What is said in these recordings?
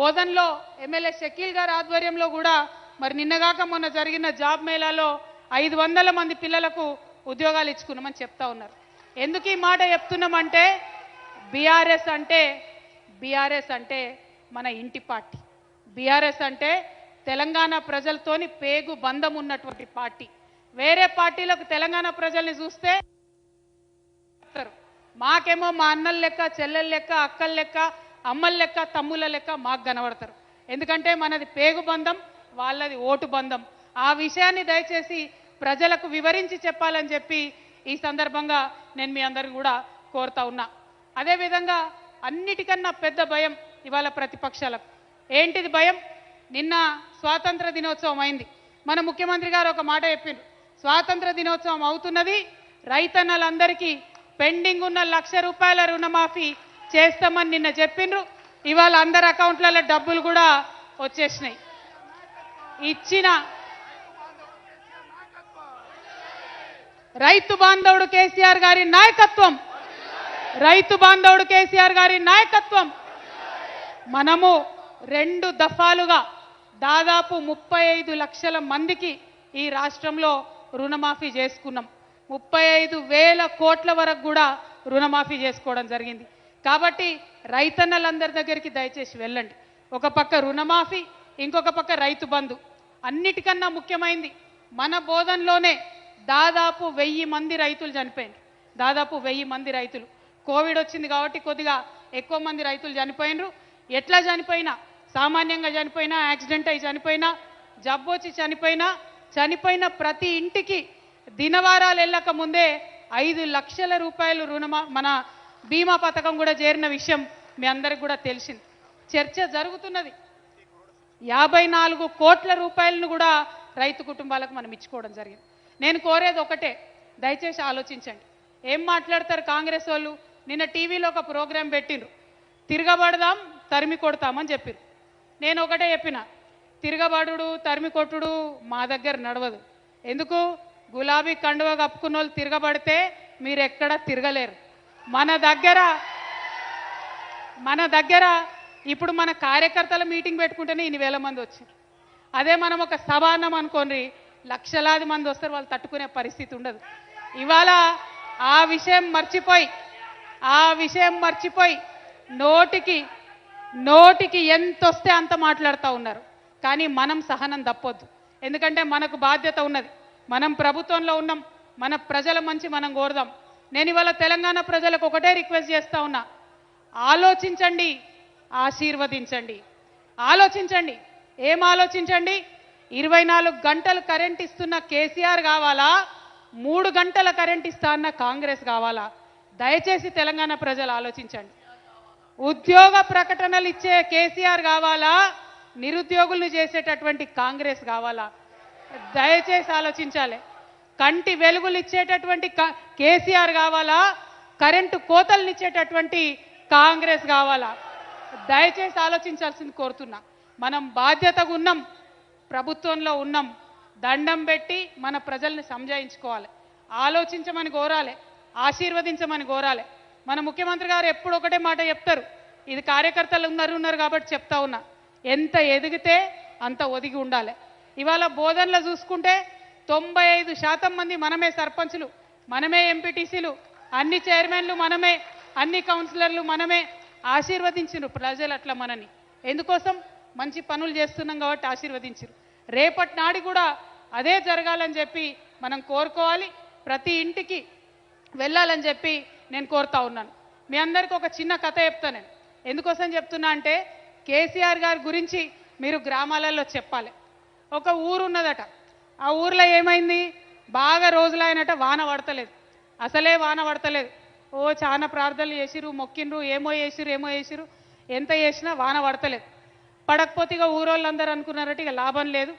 బోధన్లో MLA Shakeel గారి ఆధ్వర్యంలో కూడా మరి నిన్నగాక మొన్న జరిగిన జాబ్ మేళాలో 500 మంది పిల్లలకు ఉద్యోగాలు ఇచ్చుకున్నామని చెప్తా ఉన్నారు. ఎందుకు ఈ మాట చెప్తున్నామంటే బీఆర్ఎస్ అంటే మన ఇంటి పార్టీ. బీఆర్ఎస్ అంటే తెలంగాణ ప్రజలతోని పేగు బంధం ఉన్నటువంటి పార్టీ. వేరే పార్టీలకు తెలంగాణ ప్రజల్ని చూస్తే మాకేమో మా అన్నల లెక్క, చెల్లెల లెక్క, అక్కల లెక్క, అమ్మల లెక్క, తమ్ముల లెక్క మాకు కనబడతారు. ఎందుకంటే మనది పేగు బంధం, వాళ్ళది ఓటు బంధం. ఆ విషయాన్ని దయచేసి ప్రజలకు వివరించి చెప్పాలని చెప్పి ఈ సందర్భంగా నేను మీ అందరిని కూడా కోరుతా ఉన్నా. అదేవిధంగా అన్నిటికన్నా పెద్ద భయం ఇవాళ ప్రతిపక్షాలకు. ఏంటిది భయం? నిన్న స్వాతంత్ర దినోత్సవం అయింది. మన ముఖ్యమంత్రి గారు ఒక మాట చెప్పిండ్రు, స్వాతంత్ర దినోత్సవం అవుతున్నది, రైతన్నలందరికీ పెండింగ్ ఉన్న ₹1,00,000 రుణమాఫీ చేస్తామని నిన్న చెప్పిండ్రు. ఇవాళ అందరి అకౌంట్లలో డబ్బులు కూడా వచ్చేసినాయి. ఇచ్చిన రైతు బాంధవుడు కేసీఆర్ గారి నాయకత్వం, రైతు బాంధవుడు కేసీఆర్ గారి నాయకత్వం. మనము 2 దఫాలుగా దాదాపు 35 లక్షల మందికి ఈ రాష్ట్రంలో రుణమాఫీ చేసుకున్నాం. 35,000 కోట్ల వరకు కూడా రుణమాఫీ చేసుకోవడం జరిగింది. కాబట్టి రైతన్నలందరి దగ్గరికి దయచేసి వెళ్ళండి. ఒక పక్క రుణమాఫీ, ఇంకొక పక్క రైతు బంధు. అన్నిటికన్నా ముఖ్యమైనది మన బోధనలోనే దాదాపు 1000 మంది రైతులు చనిపోయినారు. దాదాపు 1000 మంది రైతులు. కోవిడ్ వచ్చింది కాబట్టి కొద్దిగా ఎక్కువ మంది రైతులు చనిపోయినరు. ఎట్లా చనిపోయినా, సామాన్యంగా చనిపోయినా, యాక్సిడెంట్ అయి చనిపోయినా, జబ్బు వచ్చి చనిపోయిన ప్రతి ఇంటికి దినవారాలు వెళ్ళక ముందే 5 లక్షల రూపాయలు మన బీమా పథకం కూడా చేరిన విషయం మీ అందరికి కూడా తెలిసింది. చర్చ జరుగుతున్నది. 54 కోట్ల రూపాయలను కూడా రైతు కుటుంబాలకు మనం ఇచ్చుకోవడం జరిగింది. నేను కోరేది ఒకటే, దయచేసి ఆలోచించండి. ఏం మాట్లాడతారు కాంగ్రెస్ వాళ్ళు? నిన్న టీవీలో ఒక ప్రోగ్రాం పెట్టిండ్రు, తిరగబడదాం తరిమి కొడతామని చెప్పారు. నేను ఒకటే చెప్పిన, తిరగబడుడు తరిమి కొట్టుడు మా దగ్గర నడవదు. ఎందుకు? గులాబీ కండువ కప్పుకున్న వాళ్ళు తిరగబడితే మీరు ఎక్కడ తిరగలేరు. మన దగ్గర ఇప్పుడు మన కార్యకర్తల మీటింగ్ పెట్టుకుంటేనే 1,000 మంది వచ్చారు. అదే మనం ఒక సభ అన్నాం అనుకోండి, లక్షలాది మంది వస్తారు, వాళ్ళు తట్టుకునే పరిస్థితి ఉండదు. ఇవాళ ఆ విషయం మర్చిపోయి నోటికి ఎంత వస్తే అంత మాట్లాడుతూ ఉన్నారు. కానీ మనం సహనం తప్పొద్దు. ఎందుకంటే మనకు బాధ్యత ఉన్నది. మనం ప్రభుత్వంలో ఉన్నాం, మన ప్రజల మంచి మనం కోరుదాం. నేను ఇవాళ తెలంగాణ ప్రజలకు ఒకటే రిక్వెస్ట్ చేస్తా ఉన్నా, ఆలోచించండి, ఆశీర్వదించండి. ఆలోచించండి. ఏం ఆలోచించండి? 24 గంటలు కరెంట్ ఇస్తున్న కేసీఆర్ కావాలా, 3 గంటల కరెంట్ ఇస్తా అన్న కాంగ్రెస్ కావాలా? దయచేసి తెలంగాణ ప్రజలు ఆలోచించండి. ఉద్యోగ ప్రకటనలు ఇచ్చే కేసీఆర్ కావాలా, నిరుద్యోగులను చేసేటటువంటి కాంగ్రెస్ కావాలా? దయచేసి ఆలోచించాలి. కంటి వెలుగులు ఇచ్చేటటువంటి కేసీఆర్ కావాలా, కరెంటు కోతలను ఇచ్చేటటువంటి కాంగ్రెస్ కావాలా? దయచేసి ఆలోచించాల్సింది కోరుతున్నా. మనం బాధ్యతగా ఉన్నాం, ప్రభుత్వంలో ఉన్నాం, దండం పెట్టి మన ప్రజల్ని సంజాయించుకోవాలి. ఆలోచించమని కోరాలి, ఆశీర్వదించమని కోరాలి. మన ముఖ్యమంత్రి గారు ఎప్పుడు ఒకటే మాట చెప్తారు, ఇది కార్యకర్తలు ఉన్నారు కాబట్టి చెప్తా ఉన్నా, ఎంత ఎదిగితే అంత ఒదిగి ఉండాలి. ఇవాళ బోధనలో చూసుకుంటే 95% మంది మనమే సర్పంచులు, మనమే ఎంపీటీసీలు, అన్ని చైర్మన్లు మనమే, అన్ని కౌన్సిలర్లు మనమే. ఆశీర్వదించారు ప్రజలు అట్లా మనని. ఎందుకోసం? మంచి పనులు చేస్తున్నాం కాబట్టి ఆశీర్వదించారు. రేపటి నాడు కూడా అదే జరగాలని చెప్పి మనం కోరుకోవాలి. ప్రతి ఇంటికి వెళ్ళాలని చెప్పి నేను కోరుతా ఉన్నాను. మీ అందరికీ ఒక చిన్న కథ చెప్తాను. నేను ఎందుకోసం చెప్తున్నా అంటే, కేసీఆర్ గారి గురించి మీరు గ్రామాలలో చెప్పాలి. ఒక ఊరు ఉన్నదట. ఆ ఊర్లో ఏమైంది? బాగా రోజులైనట వాన పడతలేదు, అసలే వాన పడతలేదు. చాలా ప్రార్థనలు చేసిరు, మొక్కిండ్రు, ఏమో చేసిరు, ఎంత చేసినా వాన పడతలేదు. పడకపోతే ఇక ఊరోళ్ళందరూ అనుకున్నారట ఇక లాభం లేదు,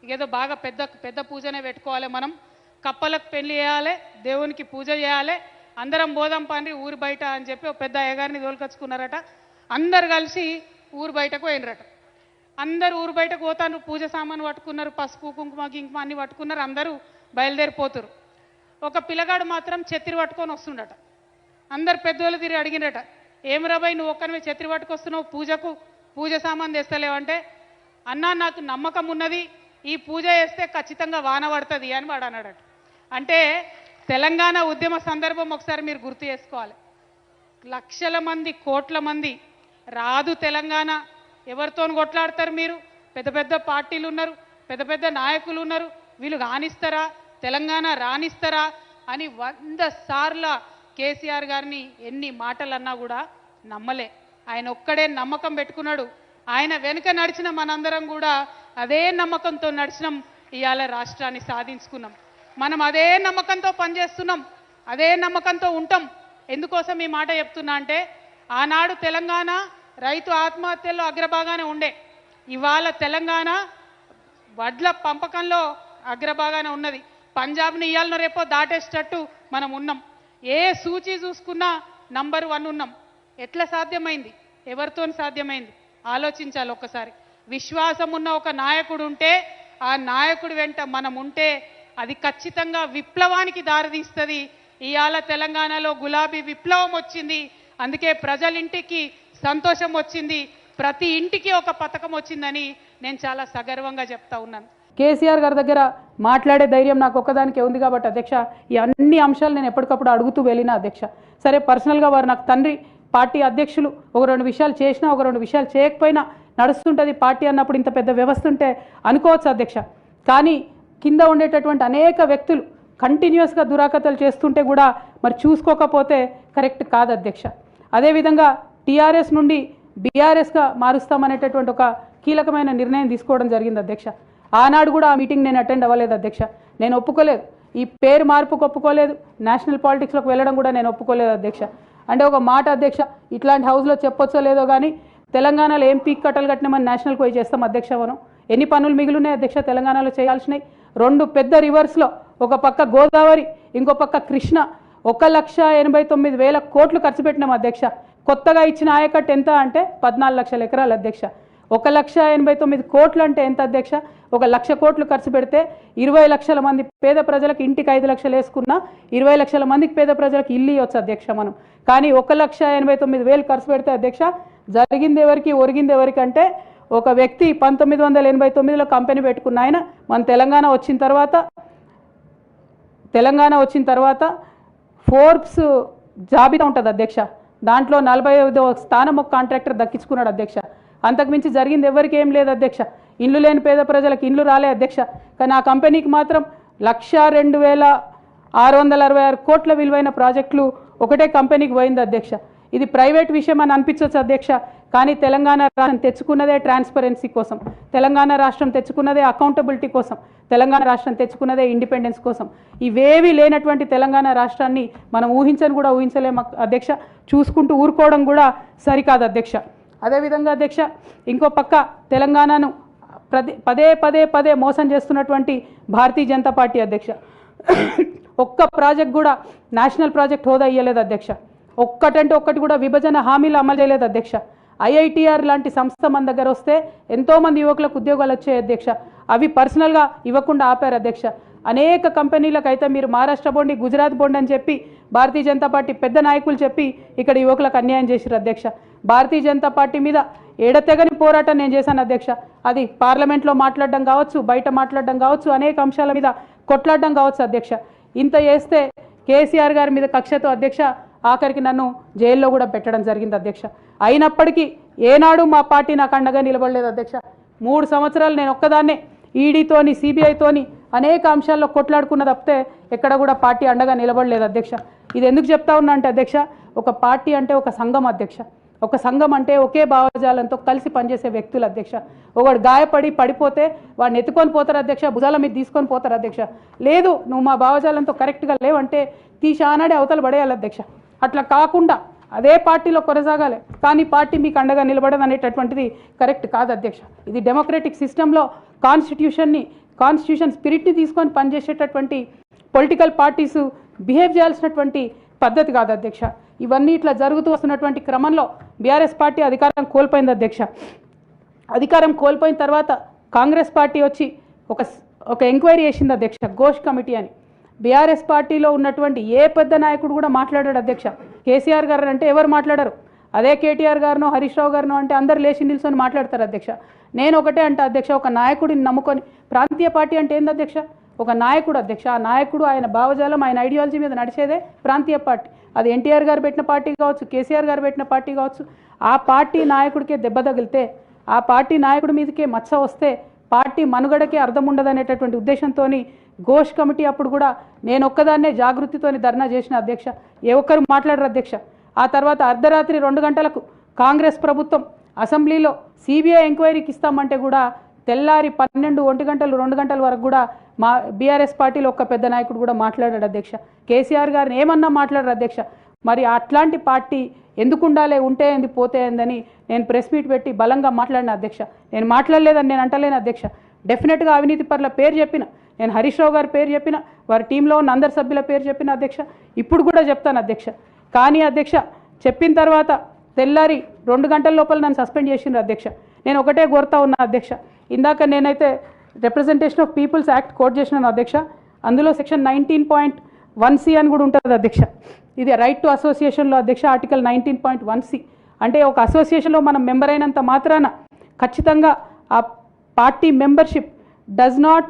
ఏదో బాగా పెద్ద పూజనే పెట్టుకోవాలి, మనం కప్పలకు పెళ్లి చేయాలి, దేవునికి పూజ చేయాలి, అందరం పోదాం పండి ఊరు బయట అని చెప్పి ఒక పెద్ద అయ్యగారిని తోలుకొచ్చుకున్నారట. అందరు కలిసి ఊరు బయటకు పోయినరట. అందరు ఊరు బయటకు పోతారు, పూజ సామాను పట్టుకున్నారు, పసుపు కుంకుమ గింకుమ అన్ని పట్టుకున్నారు, అందరూ బయలుదేరిపోతారు. ఒక పిల్లగాడు మాత్రం ఛత్రి పట్టుకొని వస్తుండట. అందరు పెద్దోళ్ళు తిరిగి అడిగినట, ఏం రాబాయ్ నువ్వు ఒక్కనివే ఛత్రి పట్టుకొస్తున్నావు, పూజ సామాన్ తెస్తలేవంటే అన్నా నాకు నమ్మకం ఉన్నది, ఈ పూజ చేస్తే ఖచ్చితంగా వాన పడుతుంది అని వాడు అన్నాడట. అంటే తెలంగాణ ఉద్యమ సందర్భం ఒకసారి మీరు గుర్తు చేసుకోవాలి. లక్షల మంది, కోట్ల మంది రాదు తెలంగాణ, ఎవరితో కొట్లాడతారు మీరు? పెద్ద పెద్ద పార్టీలు ఉన్నారు, పెద్ద పెద్ద నాయకులు ఉన్నారు, వీళ్ళు రానిస్తారా, తెలంగాణ రానిస్తారా అని 100 సార్ల కేసీఆర్ గారిని ఎన్ని మాటలు అన్నా కూడా నమ్మలే. ఆయన ఒక్కడే నమ్మకం పెట్టుకున్నాడు. ఆయన వెనుక నడిచిన మనందరం కూడా అదే నమ్మకంతో నడిచినాం, ఇవాళ రాష్ట్రాన్ని సాధించుకున్నాం. మనం అదే నమ్మకంతో పనిచేస్తున్నాం, అదే నమ్మకంతో ఉంటాం. ఎందుకోసం ఈ మాట చెప్తున్నా అంటే ఆనాడు తెలంగాణ రైతు ఆత్మహత్యల్లో అగ్రభాగానే ఉండే, ఇవాళ తెలంగాణ వడ్ల పంపకంలో అగ్రభాగానే ఉన్నది. పంజాబ్ని ఇవాళ రేపో దాటేసేటట్టు మనం ఉన్నాం. ఏ సూచి చూసుకున్నా నంబర్ 1 ఉన్నాం. ఎట్లా సాధ్యమైంది? ఎవరితో సాధ్యమైంది? ఆలోచించాలి ఒక్కసారి. విశ్వాసం ఉన్న ఒక నాయకుడు ఉంటే, ఆ నాయకుడి వెంట మనం ఉంటే అది ఖచ్చితంగా విప్లవానికి దారితీస్తుంది. ఇవాళ తెలంగాణలో గులాబీ విప్లవం వచ్చింది, అందుకే ప్రజలింటికి సంతోషం వచ్చింది, ప్రతి ఇంటికి ఒక పథకం వచ్చిందని నేను చాలా సగర్వంగా చెప్తా ఉన్నాను. కేసీఆర్ గారి దగ్గర మాట్లాడే ధైర్యం నాకు ఒక్కదానికే ఉంది కాబట్టి అధ్యక్ష, ఈ అన్ని అంశాలు నేను ఎప్పటికప్పుడు అడుగుతూ వెళ్ళిన అధ్యక్ష. సరే, పర్సనల్గా వారు నాకు తండ్రి, పార్టీ అధ్యక్షులు, ఒక 2 విషయాలు చేసినా ఒక 2 విషయాలు చేయకపోయినా నడుస్తుంటుంది పార్టీ అన్నప్పుడు. ఇంత పెద్ద వ్యవస్థ ఉంటే అనుకోవచ్చు అధ్యక్ష. కానీ కింద ఉండేటటువంటి అనేక వ్యక్తులు కంటిన్యూస్గా దురాకతలు చేస్తుంటే కూడా మరి చూసుకోకపోతే కరెక్ట్ కాదు అధ్యక్ష. అదేవిధంగా టీఆర్ఎస్ నుండి బీఆర్ఎస్గా మారుస్తామనేటటువంటి ఒక కీలకమైన నిర్ణయం తీసుకోవడం జరిగింది అధ్యక్ష. ఆనాడు కూడా ఆ మీటింగ్ నేను అటెండ్ అవ్వలేదు అధ్యక్ష. నేను ఒప్పుకోలేదు, ఈ పేరు మార్పుకు ఒప్పుకోలేదు, నేషనల్ పాలిటిక్స్లోకి వెళ్ళడం కూడా నేను ఒప్పుకోలేదు అధ్యక్ష. అంటే ఒక మాట అధ్యక్ష, ఇట్లాంటి హౌస్లో చెప్పొచ్చో లేదో కానీ తెలంగాణలో ఏం పీక్ కట్టలు కట్టినామని నేషనల్కి పోయి చేస్తాం అధ్యక్ష. మనం ఎన్ని పనులు మిగిలినాయి అధ్యక్ష తెలంగాణలో చేయాల్సినాయి? 2 పెద్ద రివర్స్లో, ఒక పక్క గోదావరి, ఇంకో పక్క కృష్ణ, 1,89,000 కోట్లు ఖర్చు పెట్టినాం అధ్యక్ష. కొత్తగా ఇచ్చిన ఆయకట్టు ఎంత అంటే 14 లక్షల ఎకరాలు అధ్యక్ష. 1,89,000 కోట్లు అంటే ఎంత అధ్యక్ష? 1,00,000 కోట్లు ఖర్చు పెడితే 20 లక్షల మంది పేద ప్రజలకు ఇంటికి 5 లక్షలు వేసుకున్నా 20 లక్షల మందికి పేద ప్రజలకు ఇల్లు ఇవ్వచ్చు అధ్యక్ష మనం. కానీ 1,89,000 ఖర్చు పెడితే అధ్యక్ష జరిగింది ఎవరికి, ఒరిగింది ఎవరికి అంటే ఒక వ్యక్తి 1989లో కంపెనీ పెట్టుకున్న ఆయన మన తెలంగాణ వచ్చిన తర్వాత ఫోర్బ్స్ జాబితా ఉంటుంది అధ్యక్ష, దాంట్లో 45వ స్థానం ఒక కాంట్రాక్టర్ దక్కించుకున్నాడు అధ్యక్ష. అంతకుమించి జరిగింది ఎవరికి ఏం లేదు అధ్యక్ష. ఇండ్లు లేని పేద ప్రజలకు ఇండ్లు రాలే అధ్యక్ష. కానీ ఆ కంపెనీకి మాత్రం 1,02,666 కోట్ల విలువైన ప్రాజెక్టులు ఒకటే కంపెనీకి పోయింది అధ్యక్ష. ఇది ప్రైవేట్ విషయం అని అనిపించవచ్చు అధ్యక్ష, కానీ తెలంగాణ రాష్ట్రం తెచ్చుకున్నదే ట్రాన్స్పరెన్సీ కోసం, తెలంగాణ రాష్ట్రం తెచ్చుకున్నదే అకౌంటబిలిటీ కోసం, తెలంగాణ రాష్ట్రం తెచ్చుకున్నదే ఇండిపెండెన్స్ కోసం. ఇవేవి లేనటువంటి తెలంగాణ రాష్ట్రాన్ని మనం ఊహించని కూడా ఊహించలేము అధ్యక్ష. చూసుకుంటూ ఊరుకోవడం కూడా సరికాదు అధ్యక్ష. అదేవిధంగా అధ్యక్ష, ఇంకో పక్క తెలంగాణను పదే మోసం చేస్తున్నటువంటి భారతీయ జనతా పార్టీ అధ్యక్ష ఒక్క ప్రాజెక్ట్ కూడా నేషనల్ ప్రాజెక్ట్ హోదా ఇవ్వలేదు అధ్యక్ష. ఒక్కటంటే ఒక్కటి కూడా విభజన హామీలు అమలు చేయలేదు అధ్యక్ష. ఐఐటిఆర్ లాంటి సంస్థ మన దగ్గర వస్తే ఎంతోమంది యువకులకు ఉద్యోగాలు వచ్చాయి అధ్యక్ష. అవి పర్సనల్గా ఇవ్వకుండా ఆపారు అధ్యక్ష. అనేక కంపెనీలకు అయితే మీరు మహారాష్ట్ర బోండి, గుజరాత్ బోండి అని చెప్పి భారతీయ జనతా పార్టీ పెద్ద నాయకులు చెప్పి ఇక్కడ యువకులకు అన్యాయం చేశారు అధ్యక్ష. భారతీయ జనతా పార్టీ మీద ఎడతెగని పోరాటం నేను చేశాను అధ్యక్ష. అది పార్లమెంట్లో మాట్లాడడం కావచ్చు, బయట మాట్లాడడం కావచ్చు, అనేక అంశాల మీద కొట్లాడడం కావచ్చు అధ్యక్ష. ఇంత చేస్తే కేసీఆర్ గారి మీద కక్షతో అధ్యక్ష ఆఖరికి నన్ను జైల్లో కూడా పెట్టడం జరిగింది అధ్యక్ష. అయినప్పటికీ ఏనాడు మా పార్టీ నాకు అండగా నిలబడలేదు అధ్యక్ష. 3 సంవత్సరాలు నేను ఒక్కదాన్నే ఈడీతోని, సిబిఐతోని అనేక అంశాల్లో కొట్లాడుకున్న తప్పితే ఎక్కడ కూడా పార్టీ అండగా నిలబడలేదు అధ్యక్ష. ఇది ఎందుకు చెప్తా ఉన్నా అంటే అధ్యక్ష, ఒక పార్టీ అంటే ఒక సంఘం అధ్యక్ష. ఒక సంఘం అంటే ఒకే భావజాలంతో కలిసి పనిచేసే వ్యక్తులు అధ్యక్ష. ఒకడు గాయపడి పడిపోతే వాడిని ఎత్తుకొని పోతారు అధ్యక్ష, భుజాల మీద తీసుకొని పోతారు అధ్యక్ష. లేదు నువ్వు మా భావజాలంతో కరెక్ట్గా లేవంటే తీసి ఆనాడే అవతల పడేయాలి అధ్యక్ష. అట్లా కాకుండా అదే పార్టీలో కొనసాగాలి, కానీ పార్టీ మీకు అండగా నిలబడదు అనేటటువంటిది కరెక్ట్ కాదు అధ్యక్ష. ఇది డెమోక్రటిక్ సిస్టంలో కాన్స్టిట్యూషన్ స్పిరిట్ని తీసుకొని పనిచేసేటటువంటి పొలిటికల్ పార్టీస్ బిహేవ్ చేయాల్సినటువంటి పద్ధతి కాదు అధ్యక్ష. ఇవన్నీ ఇట్లా జరుగుతూ వస్తున్నటువంటి క్రమంలో బీఆర్ఎస్ పార్టీ అధికారం కోల్పోయింది అధ్యక్ష. అధికారం కోల్పోయిన తర్వాత కాంగ్రెస్ పార్టీ వచ్చి ఒక ఎంక్వైరీ చేసింది అధ్యక్ష, ఘోష్ కమిటీ అని. బీఆర్ఎస్ పార్టీలో ఉన్నటువంటి ఏ పెద్ద నాయకుడు కూడా మాట్లాడాడు అధ్యక్ష. కేసీఆర్ గారు అంటే ఎవరు మాట్లాడారు? అదే కేటీఆర్ గారినో హరీష్ రావు గారినో అంటే అందరు లేచి నిల్చొని మాట్లాడతారు అధ్యక్ష. నేను ఒకటే అంటే అధ్యక్ష, ఒక నాయకుడిని నమ్ముకొని ప్రాంతీయ పార్టీ అంటే ఏంది అధ్యక్ష? ఒక నాయకుడు అధ్యక్ష, ఆ నాయకుడు ఆయన భావజాలం ఆయన ఐడియాలజీ మీద నడిచేదే ప్రాంతీయ పార్టీ. అది ఎన్టీఆర్ గారు పెట్టిన పార్టీ కావచ్చు, కేసీఆర్ గారు పెట్టిన పార్టీ కావచ్చు. ఆ పార్టీ నాయకుడికే దెబ్బ తగిలితే, ఆ పార్టీ నాయకుడి మీదకే మచ్చ వస్తే పార్టీ మనుగడకే అర్థం ఉండదనేటటువంటి ఉద్దేశంతో ఘోష్ కమిటీ అప్పుడు కూడా నేను ఒక్కదాన్నే జాగృతితోని ధర్నా చేసిన అధ్యక్ష. ఏ ఒక్కరు మాట్లాడరు అధ్యక్ష. ఆ తర్వాత అర్ధరాత్రి 2 గంటలకు కాంగ్రెస్ ప్రభుత్వం అసెంబ్లీలో సిబిఐ ఎంక్వైరీకి ఇస్తామంటే కూడా తెల్లారి 12, 1 గంటలు 2 గంటల వరకు కూడా మా బీఆర్ఎస్ పార్టీలో ఒక్క పెద్ద నాయకుడు కూడా మాట్లాడాడు అధ్యక్ష. కేసీఆర్ గారిని ఏమన్నా మాట్లాడారు అధ్యక్ష. మరి అట్లాంటి పార్టీ ఎందుకు ఉండాలి, ఉంటే ఏంది పోతే ఏందని నేను ప్రెస్ మీట్ పెట్టి బలంగా మాట్లాడిన అధ్యక్ష. నేను మాట్లాడలేదని నేను అంటలేను అధ్యక్ష. డెఫినెట్గా అవినీతి పరుల పేరు చెప్పిన, నేను హరీష్ రావు గారి పేరు చెప్పిన, వారి టీంలో ఉన్న అందరి సభ్యుల పేరు చెప్పిన అధ్యక్ష. ఇప్పుడు కూడా చెప్తాను అధ్యక్ష. కానీ అధ్యక్ష చెప్పిన తర్వాత తెల్లారి 2 గంటల లోపల నన్ను సస్పెండ్ చేసిండ్రు అధ్యక్ష. నేను ఒకటే కోరుతా ఉన్నా అధ్యక్ష. ఇందాక నేనైతే representation of people's act quote చేసినాను అధ్యక్ష. అందులో సెక్షన్ 19.1C అని కూడా ఉంటుంది అధ్యక్ష. ఇది రైట్ టు అసోసియేషన్లో అధ్యక్ష ఆర్టికల్ 19.1C అంటే ఒక అసోసియేషన్లో మనం మెంబర్ అయినంత మాత్రాన ఖచ్చితంగా ఆ party membership does not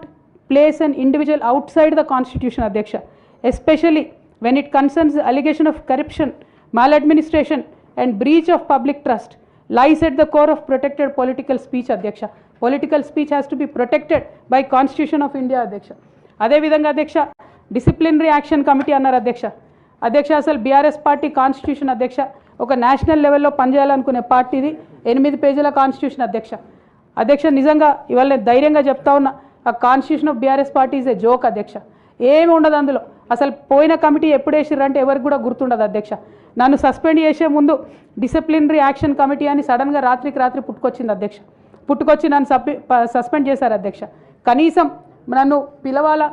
place an individual outside the constitution అధ్యక్ష. Especially when it concerns the allegation of corruption, maladministration and breach of public trust lies at the core of protected political speech అధ్యక్ష. Political speech has to be protected by Constitution of India అధ్యక్ష. అదేవిధంగా అధ్యక్ష disciplinary action committee అన్నారు అధ్యక్ష. అధ్యక్ష అసలు BRS party constitution అధ్యక్ష ఒక నేషనల్ లెవెల్లో పనిచేయాలనుకునే పార్టీది 8 పేజీల కాన్స్టిట్యూషన్ అధ్యక్ష. అధ్యక్ష నిజంగా ఇవాళ నేను ధైర్యంగా చెప్తా ఉన్నా, ఆ constitution of BRS party is a joke అధ్యక్ష. ఏమి ఉండదు అందులో. అసలు పోయిన కమిటీ ఎప్పుడు వేసిర్రంటే ఎవరికి కూడా గుర్తుండదు అధ్యక్ష. నన్ను సస్పెండ్ చేసే ముందు డిసిప్లినరీ యాక్షన్ కమిటీ అని సడన్గా రాత్రికి రాత్రి పుట్టుకొచ్చింది అధ్యక్ష. పుట్టుకొచ్చి నన్ను సస్పెండ్ చేశారు అధ్యక్ష. కనీసం నన్ను పిలవాలా,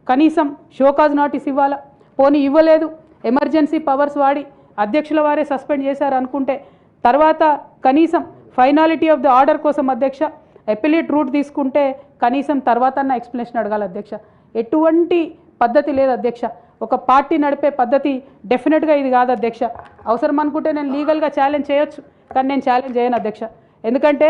కనీసం షోకాజ్ నోటీస్ ఇవ్వాలా, పోనీ ఇవ్వలేదు. ఎమర్జెన్సీ పవర్స్ వాడి అధ్యక్షుల వారే సస్పెండ్ చేశారు అనుకుంటే తర్వాత కనీసం ఫైనాలిటీ ఆఫ్ ద ఆర్డర్ కోసం అధ్యక్ష అపిలేట్ రూట్ తీసుకుంటే కనీసం తర్వాత ఎక్స్ప్లెనేషన్ అడగాలి అధ్యక్ష. ఎటువంటి పద్ధతి లేదు అధ్యక్ష. ఒక పార్టీ నడిపే పద్ధతి డెఫినెట్గా ఇది కాదు అధ్యక్ష. అవసరం అనుకుంటే నేను లీగల్గా ఛాలెంజ్ చేయొచ్చు, కానీ నేను ఛాలెంజ్ చేయను అధ్యక్ష. ఎందుకంటే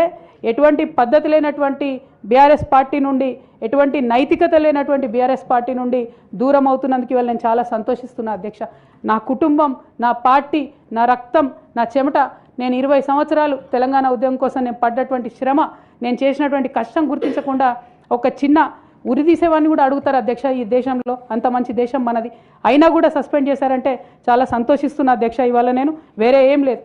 ఎటువంటి పద్ధతి లేనటువంటి బీఆర్ఎస్ పార్టీ నుండి, ఎటువంటి నైతికత లేనటువంటి బీఆర్ఎస్ పార్టీ నుండి దూరం అవుతున్నందుకు ఇవాళ నేను చాలా సంతోషిస్తున్నా అధ్యక్ష. నా కుటుంబం, నా పార్టీ, నా రక్తం, నా చెమట, నేను 20 సంవత్సరాలు తెలంగాణ ఉద్యమం కోసం నేను పడ్డటువంటి శ్రమ, నేను చేసినటువంటి కష్టం గుర్తించకుండా ఒక చిన్న ఉరిదీసేవాడిని కూడా అడుగుతారు అధ్యక్ష. ఈ దేశంలో అంత మంచి దేశం మనది, అయినా కూడా సస్పెండ్ చేశారంటే చాలా సంతోషిస్తున్నా అధ్యక్ష. ఇవాళ నేను వేరే ఏం లేదు.